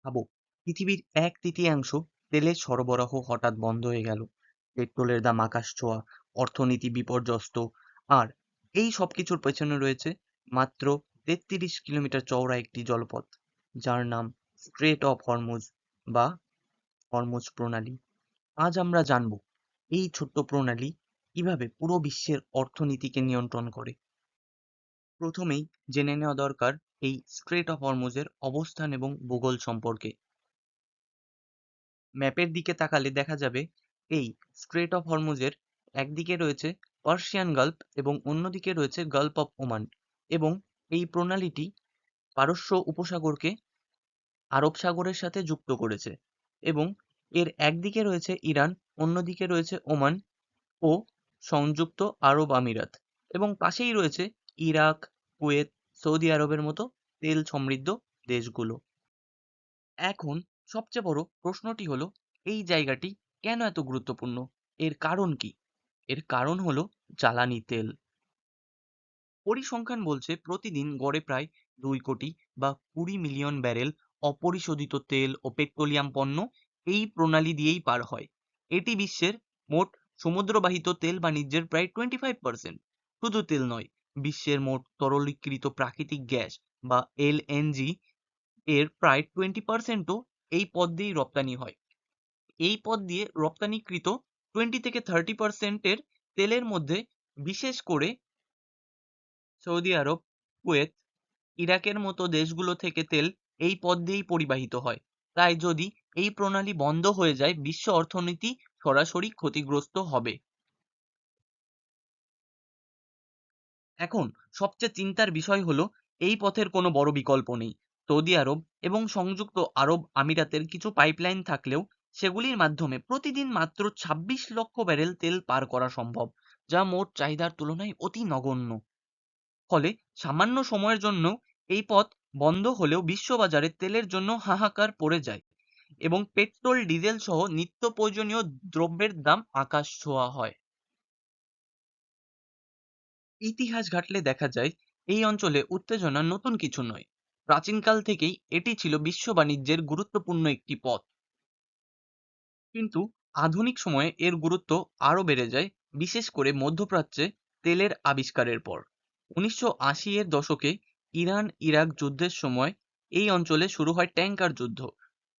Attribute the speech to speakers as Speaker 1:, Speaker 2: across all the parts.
Speaker 1: ভাবো, পৃথিবীর 1/3 তেলের সরবরাহ হঠাৎ বন্ধ হয়ে গেল। পেট্রোলের দাম আকাশ ছোঁয়া, অর্থনীতি বিপর্যস্ত। আর এই সবকিছুর পেছনে রয়েছে মাত্র 33 কিলোমিটার চওড়া একটি জলপথ, যার নাম স্ট্রেট অফ হরমুজ বা হরমুজ প্রণালী। আজ আমরা জানব এই ছোট্ট প্রণালী কিভাবে পুরো বিশ্বের অর্থনীতিকে নিয়ন্ত্রণ করে। প্রথমেই জেনে নেওয়া দরকার এই স্ট্রেট অফ হরমুজের অবস্থান এবং ভূগোল সম্পর্কে। ম্যাপের দিকে তাকালে দেখা যাবে এই স্ট্রেট অফ হরমুজের একদিকে রয়েছে পার্সিয়ান গালফ এবং অন্যদিকে রয়েছে গালফ অফ ওমান, এবং এই প্রণালীটি পারস্য উপসাগরকে আরব সাগরের সাথে যুক্ত করেছে। এবং এর একদিকে রয়েছে ইরান, অন্যদিকে রয়েছে ওমান ও সংযুক্ত আরব আমিরাত, এবং পাশেই রয়েছে ইরাক, কুয়েত, সৌদি আরবের মতো তেল সমৃদ্ধ দেশগুলো। এখন সবচেয়ে বড় প্রশ্নটি হলো, এই জায়গাটি কেন এত গুরুত্বপূর্ণ? এর কারণ কি? এর কারণ হলো জ্বালানি তেল। পরিসংখ্যান বলছে প্রতিদিন গড়ে প্রায় 2 কোটি বা 20 মিলিয়ন ব্যারেল অপরিশোধিত তেল ও পেট্রোলিয়াম পণ্য এই প্রণালী দিয়েই পার হয়। এটি বিশ্বের মোট সমুদ্রবাহিত তেল বাণিজ্যের প্রায় 25%। শুধু তেল নয়, বিশ্বের মোট তরলীকৃত প্রাকৃতিক গ্যাস বা এলএনজি এর প্রায় 20%ও এই পথ দিয়েই রপ্তানি হয়। এই পথ দিয়ে রপ্তানিকৃত 20 থেকে 30%-এর তেলের মধ্যে বিশেষ করে সৌদি আরব, কুয়েত, ইরাকের মতো দেশগুলো থেকে তেল এই পথ দিয়েই পরিবাহিত হয়। তাই যদি এই প্রণালী বন্ধ হয়ে যায়, বিশ্ব অর্থনীতি সরাসরি ক্ষতিগ্রস্ত হবে। এখন সবচেয়ে চিন্তার বিষয় হলো, এই পথের কোনো বড় বিকল্প নেই। সৌদি আরব এবং সংযুক্ত আরব আমিরাতের কিছু পাইপলাইন থাকলেও সেগুলির মাধ্যমে প্রতিদিন মাত্র 26 লক্ষ ব্যারেল তেল পার করা সম্ভব, যা মোট চাহিদার তুলনায় অতি নগণ্য। ফলে সামান্য সময়ের জন্য এই পথ বন্ধ হলেও বিশ্ববাজারে তেলের জন্য হাহাকার পড়ে যায়, এবং পেট্রোল, ডিজেল সহ নিত্য প্রয়োজনীয় দ্রব্যের দাম আকাশ ছোঁয়া হয়। ইতিহাস ঘাঁটলে দেখা যায় এই অঞ্চলে উত্তেজনা নতুন কিছু নয়। প্রাচীনকাল থেকেই এটি ছিল বিশ্ব বাণিজ্যের গুরুত্বপূর্ণ একটি পথ। কিন্তু আধুনিক সময়ে এর গুরুত্ব আরও বেড়ে যায়, বিশেষ করে মধ্যপ্রাচ্যে তেলের আবিষ্কারের পর। 1980-এর দশকে ইরান ইরাক যুদ্ধের সময় এই অঞ্চলে শুরু হয় ট্যাঙ্কার যুদ্ধ,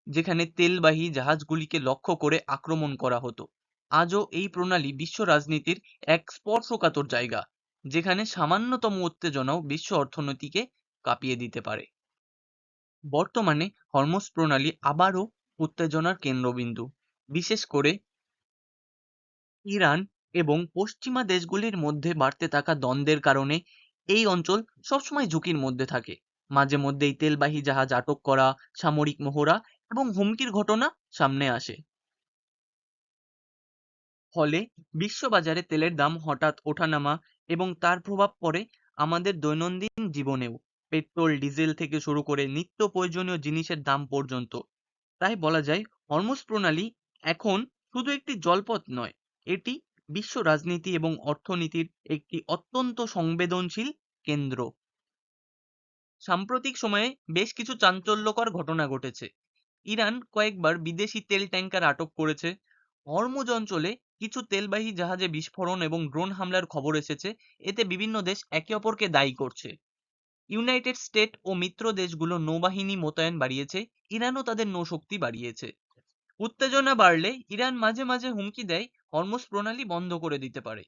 Speaker 1: যেখানে তেলবাহী জাহাজগুলিকে লক্ষ্য করে আক্রমণ করা হতো। আজও এই প্রণালী বিশ্ব রাজনীতির এক স্পর্শকাতর জায়গা, যেখানে সামান্যতম উত্তেজনাও বিশ্ব অর্থনীতিকে কাঁপিয়ে দিতে পারে। বর্তমানে হরমুজ প্রণালী আবারও উত্তেজনার কেন্দ্রবিন্দু, বিশেষ করে ইরান এবং পশ্চিমা দেশগুলির মধ্যে বাড়তে থাকা দ্বন্দ্বের কারণে এই অঞ্চল সবসময় ঝুঁকির মধ্যে থাকে। মাঝে মধ্যেই তেলবাহী জাহাজ আটক করা, সামরিক মহড়া এবং হুমকির ঘটনা সামনে আসে। ফলে বিশ্ববাজারে তেলের দাম হঠাৎ ওঠানামা, এবং তার প্রভাব পড়ে আমাদের দৈনন্দিন জীবনেও। পেট্রোল, ডিজেল থেকে শুরু করে নিত্য প্রয়োজনীয় জিনিসের দাম পর্যন্ত। তাই বলা যায় হরমুজ প্রণালী এখন শুধু একটি জলপথ নয়, এটি বিশ্ব রাজনীতি এবং অর্থনীতির একটি অত্যন্ত সংবেদনশীল কেন্দ্র। সাম্প্রতিক সময়ে বেশ কিছু চাঞ্চল্যকর ঘটনা ঘটেছে। ইরান কয়েকবার বিদেশি তেল ট্যাঙ্কার আটক করেছে। হরমুজ অঞ্চলে কিছু তেলবাহী জাহাজে বিস্ফোরণ এবং ড্রোন হামলার খবর এসেছে। এতে বিভিন্ন দেশ একে অপরকে দায়ী করছে। ইউনাইটেড স্টেট ও মিত্র দেশগুলো নৌবাহিনী মোতায়েন বাড়িয়েছে। ইরানও তাদের নৌশক্তি বাড়িয়েছে। উত্তেজনা বাড়লে ইরান মাঝে মাঝে হুমকি দেয় হরমুজ প্রণালী বন্ধ করে দিতে পারে।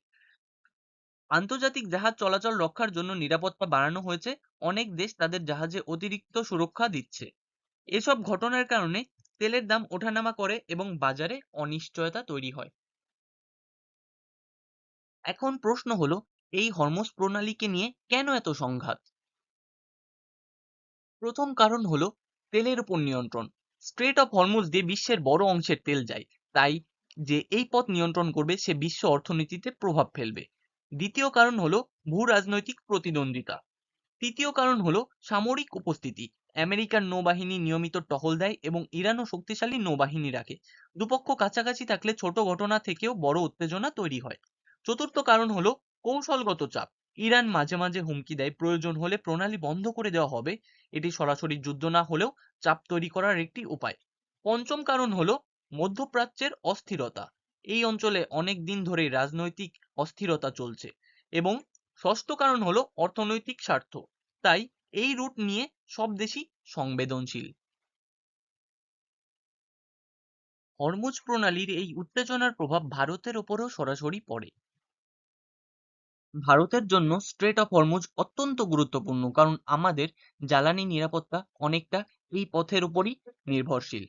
Speaker 1: আন্তর্জাতিক জাহাজ চলাচল রক্ষার জন্য নিরাপত্তা বাড়ানো হয়েছে। অনেক দেশ তাদের জাহাজে অতিরিক্ত সুরক্ষা দিচ্ছে। এসব ঘটনার কারণে তেলের দাম ওঠানামা করে এবং বাজারে অনিশ্চয়তা তৈরি হয়। এখন প্রশ্ন হলো, এই হরমুজ প্রণালীকে নিয়ে কেন এত সংঘাত? প্রথম কারণ হলো তেলের উপর নিয়ন্ত্রণ। স্ট্রেট অফ হরমুজ দিয়ে বিশ্বের বড় অংশের তেল যায়। তাই যে এই পথ নিয়ন্ত্রণ করবে সে বিশ্ব অর্থনীতিতে প্রভাব ফেলবে। দ্বিতীয় কারণ হলো ভূ রাজনৈতিক প্রতিদ্বন্দ্বিতা। তৃতীয় কারণ হলো সামরিক উপস্থিতি। আমেরিকার নৌবাহিনী নিয়মিত টহল দেয় এবং ইরানও শক্তিশালী নৌবাহিনী রাখে। দুপক্ষ কাছাকাছি থাকলে ছোট ঘটনা থেকেও বড় উত্তেজনা তৈরি হয়। চতুর্থ কারণ হলো কৌশলগত চাপ। ইরান মাঝে মাঝে হুমকি দেয় প্রয়োজন হলে প্রণালী বন্ধ করে দেওয়া হবে, এটি সরাসরি যুদ্ধ না হলেও চাপ তৈরি করার একটি উপায়। পঞ্চম কারণ হলো মধ্যপ্রাচ্যের অস্থিরতা। এই অঞ্চলে অনেক দিন ধরেই রাজনৈতিক অস্থিরতা চলছে। এবং ষষ্ঠ কারণ হলো অর্থনৈতিক স্বার্থ। তাই এই রুট নিয়ে সব দেশই সংবেদনশীল। হরমুজ প্রণালীর এই উত্তেজনার প্রভাব ভারতের ওপরও সরাসরি পড়ে। ভারতের জন্য স্ট্রেট অফ হরমুজ অত্যন্ত গুরুত্বপূর্ণ, কারণ আমাদের জ্বালানি নিরাপত্তা অনেকটা এই পথের উপরই নির্ভরশীল।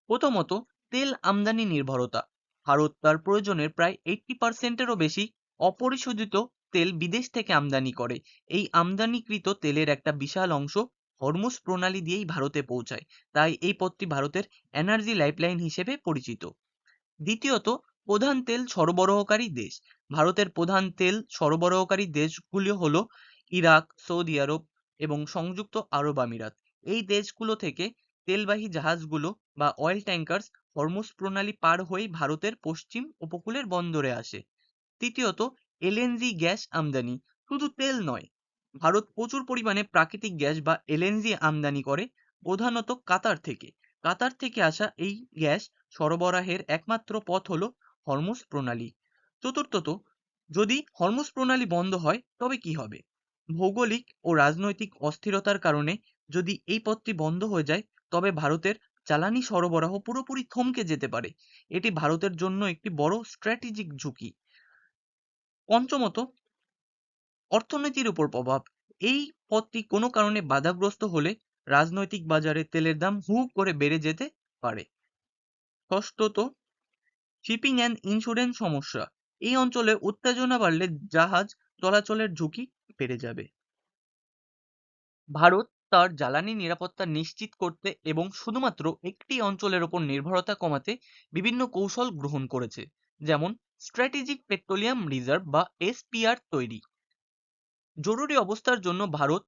Speaker 1: প্রথমত, তেল আমদানি নির্ভরতা। ভারত তার প্রয়োজনের প্রায় 80%-এরও বেশি অপরিশোধিত তেল বিদেশ থেকে আমদানি করে। এই আমদানিকৃত তেলের একটা বিশাল অংশ হরমুজ প্রণালী দিয়েই ভারতে পৌঁছায়। তাই এই পথটি ভারতের এনার্জি লাইফলাইন হিসেবে পরিচিত। দ্বিতীয়ত, প্রধান তেল সরবরাহকারী দেশ। ভারতের প্রধান তেল সরবরাহকারী দেশগুলো হলো ইরাক, সৌদি আরব এবং সংযুক্ত আরব আমিরাত। এই দেশগুলো থেকে তেলবাহী জাহাজগুলো বা অয়েল ট্যাঙ্কার্স হরমুজ প্রণালী পার হয়ে ভারতের পশ্চিম উপকূলের বন্দরে আসে। তৃতীয়ত, এলএনজি গ্যাস আমদানি। শুধু তেল নয়, ভারত প্রচুর পরিমাণে প্রাকৃতিক গ্যাস বা এলএনজি আমদানি করে, প্রধানত কাতার থেকে। কাতার থেকে আসা এই গ্যাস সরবরাহের একমাত্র পথ হলো হরমুজ প্রণালী। চতুর্থত, যদি হরমুজ প্রণালী বন্ধ হয় তবে কি হবে? ভৌগোলিক ও রাজনৈতিক অস্থিরতার কারণে যদি এই পথটি বন্ধ হয়ে যায়, তবে ভারতের জ্বালানি সরবরাহ পুরোপুরি থমকে যেতে পারে। এটি ভারতের জন্য একটি বড় স্ট্র্যাটেজিক ঝুঁকি। পঞ্চমত, অর্থনীতির উপর প্রভাব। এই পথটি কোনো কারণে বাধাগ্রস্ত হলে রাজনৈতিক বাজারে তেলের দাম হু করে বেড়ে যেতে পারে। ষষ্ঠত, শিপিং অ্যান্ড ইন্স্যুরেন্স সমস্যা। এই অঞ্চলে উত্তেজনা বাড়লে জাহাজ চলাচলের ঝুঁকি বেড়ে যাবে। ভারত তার জ্বালানি নিরাপত্তা নিশ্চিত করতে এবং শুধুমাত্র একটি অঞ্চলের ওপর নির্ভরতা কমাতে বিভিন্ন কৌশল গ্রহণ করেছে, যেমন স্ট্র্যাটেজিক পেট্রোলিয়াম রিজার্ভ বা এসপিআর তৈরি। জরুরি অবস্থার জন্য ভারত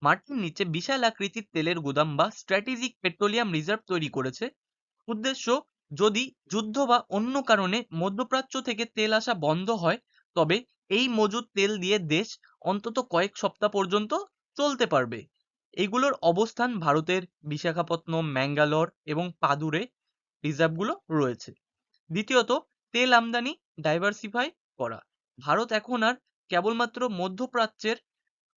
Speaker 1: মাটির নিচে বিশাল আকৃতির তেলের গুদাম বা স্ট্র্যাটেজিক পেট্রোলিয়াম রিজার্ভ তৈরি করেছে। উদ্দেশ্য, যদি যুদ্ধ বা অন্য কারণে মধ্যপ্রাচ্য থেকে তেল আসা বন্ধ হয়, তবে এই মজুদ তেল দিয়ে দেশ অন্তত কয়েক সপ্তাহ পর্যন্ত চলতে পারবে। এগুলোর অবস্থান ভারতের বিশাখাপত্তনম, ম্যাঙ্গালোর এবং পাদুরে রিজার্ভগুলো রয়েছে। দ্বিতীয়ত, তেল আমদানি ডাইভার্সিফাই করা। ভারত এখন আর কেবলমাত্র মধ্যপ্রাচ্যের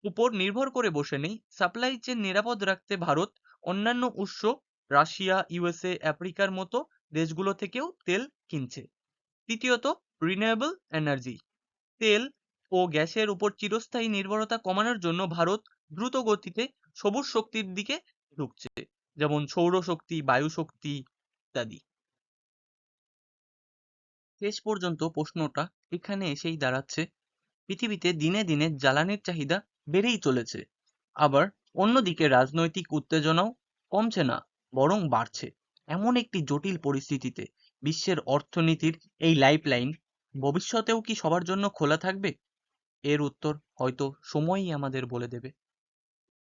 Speaker 1: উপর নির্ভর করে বসে নেই। সাপ্লাই চেইন নিরাপদ রাখতে ভারত অন্যান্য উৎস, রাশিয়া, ইউএসএ, আফ্রিকার মতো দেশগুলো থেকেও তেল কিনছে। তৃতীয়ত, রিনিউয়েবল এনার্জি। তেল ও গ্যাসের উপর চিরস্থায়ী নির্ভরতা কমানোর জন্য ভারত দ্রুত গতিতে সবুজ শক্তির দিকে ঢুকছে, যেমন সৌরশক্তি, বায়ু শক্তি ইত্যাদি। শেষ পর্যন্ত প্রশ্নটা এখানে এসেই দাঁড়াচ্ছে, পৃথিবীতে দিনে দিনে জ্বালানির চাহিদা বেড়েই চলেছে, আবার অন্যদিকে রাজনৈতিক উত্তেজনাও কমছে না, বরং বাড়ছে। এমন একটি জটিল পরিস্থিতিতে বিশ্বের অর্থনীতির এই লাইফলাইন ভবিষ্যতেও কি সবার জন্য খোলা থাকবে? এর উত্তর হয়তো সময়ই আমাদের বলে দেবে।